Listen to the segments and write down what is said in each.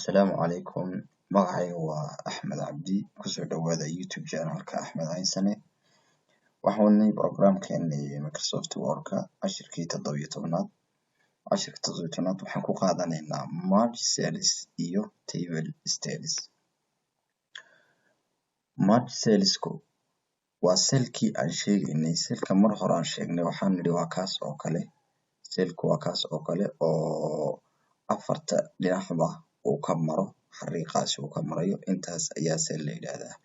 السلام عليكم. magacayga waa Axmed Cabdi. kusoo dhawaada YouTube channelka Axmed Haynsane. waxaan wadnay programkeennii Microsoft Word-ka cashirkii 17aad. cashirka 17aad waxaan ku qaadanaynaa merge cells iyo table styles. merge cellsku waa cellkii aan sheegaynay. cellka mar hore aan sheegnay waxaan nidhi waa kaas oo kale. cellku waa kaas oo kale oo afarta dhinacba uu ka maro xariiqaasi uu ka marayo. intaas ayaa cell la yidhaahdaa.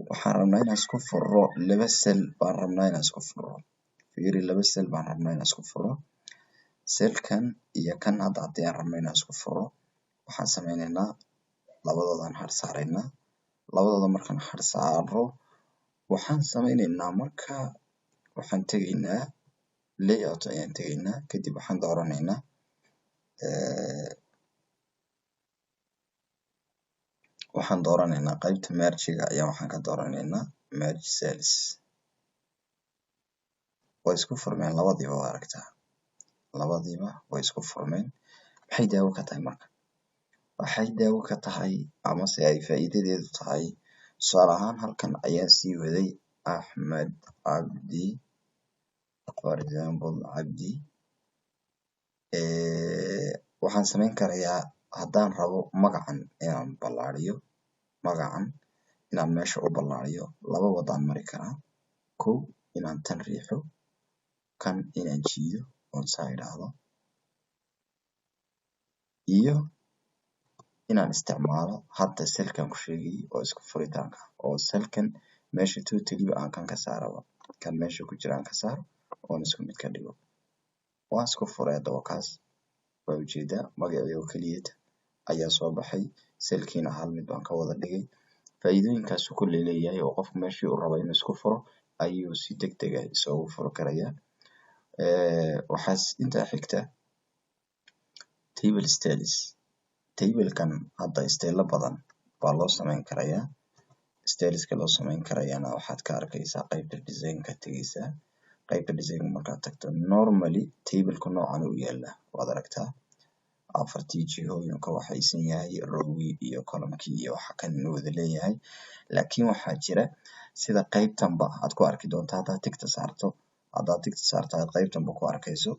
waxaan rabnaa inaan isku furo laba cell baan rabnaa inaan isku furo. fiiri, laba cell baan rabnaa inaan isku furo. cellkan iyo kan hadda haddii aan rabno inaan isku furo waxaan sameynaynaa labadoodaan har saaraynaa. labadooda markaan har saaro waxaan sameynaynaa waxaan tegaynaa layout ayaan tegaynaa. kadib waxaan dooranaynaa qaybta merge-ga ayaa waxaan ka dooranaynaa merge cells. way isku furmeen labadiiba, waa aragtaa. labadiiba way isku furmeen. maxay daawo ka tahay marka? waxay daawo ka tahay amase ay faa'iidadeedu tahay, tusaale ahaan halkan ayaan sii waday Axmed Cabdi, for example Cabdi. waxaan sameyn karayaa haddaan rabo magacan inaan ballaariyo, magacan inaan meesha u ballaariyo laba wadaan mari karaa. kow, inaan tan riixo, kan inaan jiido oon saa idhaahdo, iyo inaan isticmaalo hadda cellkan ku sheegay oo isku furitaanka, oo cellkan meesha totally aan kan ka saaraba, kan meesha ku jira aan ka saaro oon isku mid ka dhigo. waan isku furay hadda waa kaas. waa ujeedaa magacii oo keliyata ayaa soo baxay. cellkiina hal mid baan ka wada dhigay. faa'iidooyinkaasu kulli leeyahay oo qofku meeshii uu rabo inuu isku furo ayuu si degdeg ah isugu furi karayaa. waxaas intaa xigta table styles. tablekan hadda stylo badan baa loo sameyn karayaa. styleska loo sameyn karayana waxaad ka arkaysaa qaybta design-ka tegaysaa. qaybta design markaad tagto normally tableku noocan u yaalaa, waad aragtaa. afartii jihooyin ka waxaysan yahay, rowgii iyo column-kii iyo waxa kan inuu wada leeyahay. laakiin waxaa jira sida qaybtanba aad ku arki doonto haddaad tigta saarto aad qaybtanba ku arkayso.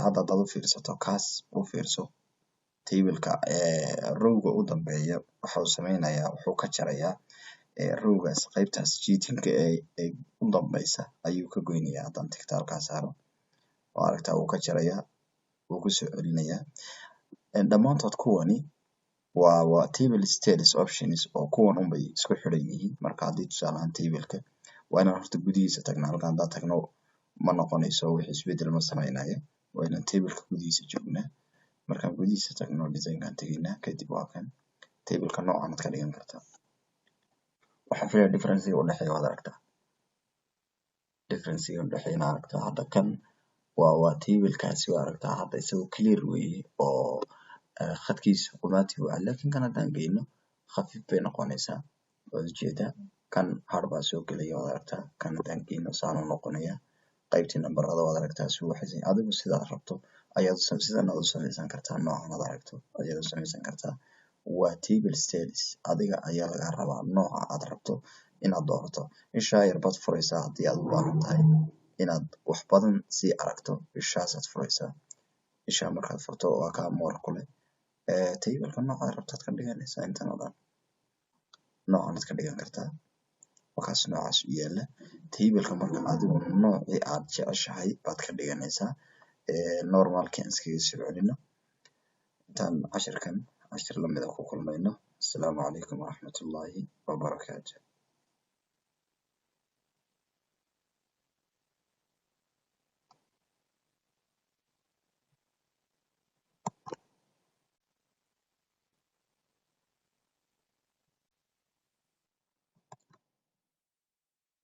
hadda hadaad u fiirsato kaas u fiirso tableka rowga u dambeeya wuxuu sameynayaa, wuxuu ka jarayaa rowgaas qaybtaas jiitinka ee u dambeysa ayuu ka goynayaa. haddaan tigta halkaa saaro waa aragtaa wuu ka jarayaa, wuu ku soo celinayaa. dhammaantood kuwani waa table styles options oo kuwan unbay isku xidhan yihiin. marka haddii tusaale ahaan tableka waa inaan horta gudihiisa tagnaa. halkaan haddaan tagno ma noqonayso, wix isbedel ma sameynayo. waa inaan tableka gudihiisa joognaa. markaan gudihiisa tagno design-kaan tegaynaa. kadib waa kan tableka noocan aad ka dhigan kartaa. waxaan filayaa difference-ga u dhexeeya waad aragtaa. difference-ga u dhexeeyana aragtaa. hadda kan waa tablekaasi waa aragtaa. hadda isagoo clear weeye oo khadkiisa qumaati waa, laakiin kan haddaan geyno khafiif bay noqonaysaa. waad ujeedaa kan har baa soo gelaya, waad aragtaa. kan haddaan geyno saanu noqonaya. qaybtii nambarada waad aragtaa si waxaysan. adigu sidaad rabto ayaad sidan u sameysan kartaa. noocan aad aragto ayaad u sameysan kartaa. waa table styles. adiga ayaa laga rabaa nooca aad rabto inaad doorato. ishaa yar baad furaysaa haddii aad u baahan tahay inaad wax badan sii aragto. ishaasaad furaysaa. ishaa markaad furto waa kaa moor ku leh. tableka noocaad rabtaad ka dhiganaysaa. intan oo dhan noocanaad ka dhigan kartaa. wakaas noocaas u yaala. tableka marka adigu noocii aad jeceshahay baad ka dhiganaysaa. normalkii aan iskaga soo celino. intaan cashir lamida ku kulmayno. assalaamu calaykum waraxmatullaahi wabarakaatu.